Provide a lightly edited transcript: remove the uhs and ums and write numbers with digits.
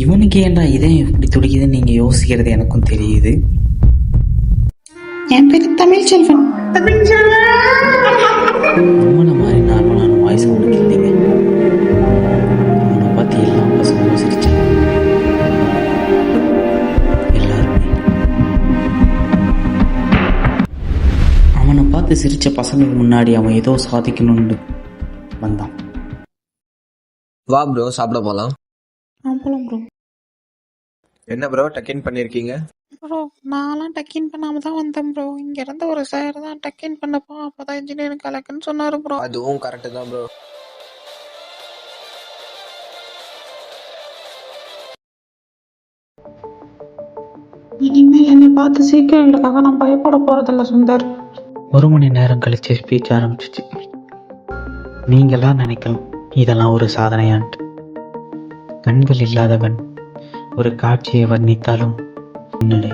இவனுக்கு ஏன்டா இதே இப்படி துடிக்குதுன்னு நீங்க யோசிக்கிறது எனக்கும் தெரியுது. என் பேரு தமிழ் செல்வன். நம்மள மாதிரி நார்மலான வாய்ஸ் ஒன்றுக்கு இல்லைங்க. அவனை பார்த்து எல்லா பசங்களும் சிரிச்சாங்க. எல்லாருமே அவனை பார்த்து சிரிச்ச பசங்களுக்கு முன்னாடி அவன் ஏதோ சாதிக்கணும்னு வந்தான். வா ப்ரோ, சாப்பிட போலாம். போலாம் ப்ரோ. என்ன ப்ரோ டக்கின் பண்ணிருக்கீங்க? ப்ரோ நான்லாம் டக்கின் பண்ணாம தான் வந்தேன் ப்ரோ. இங்க இருந்து ஒரு சார் தான் டக்கின் பண்ணப்போ அப்பதான் இன்ஜினியரிங் கலக்குன்னு சொன்னாரு ப்ரோ. அதுவும் கரெக்ட் தான் ப்ரோ. இனிமே என்னை பார்த்து சீக்கிரங்களுக்காக நான் பயப்பட போறதில்ல சுந்தர். 1 மணி நேரம் கழிச்சு ஸ்பீச் ஆரம்பிச்சிச்சு. நீங்களாம் நினைக்கலாம் இதெல்லாம் ஒரு சாதனையான்ட்டு. கண்கள் இல்லாதவன் ஒரு காட்சியை வர்ணித்தாலும் என்னுடைய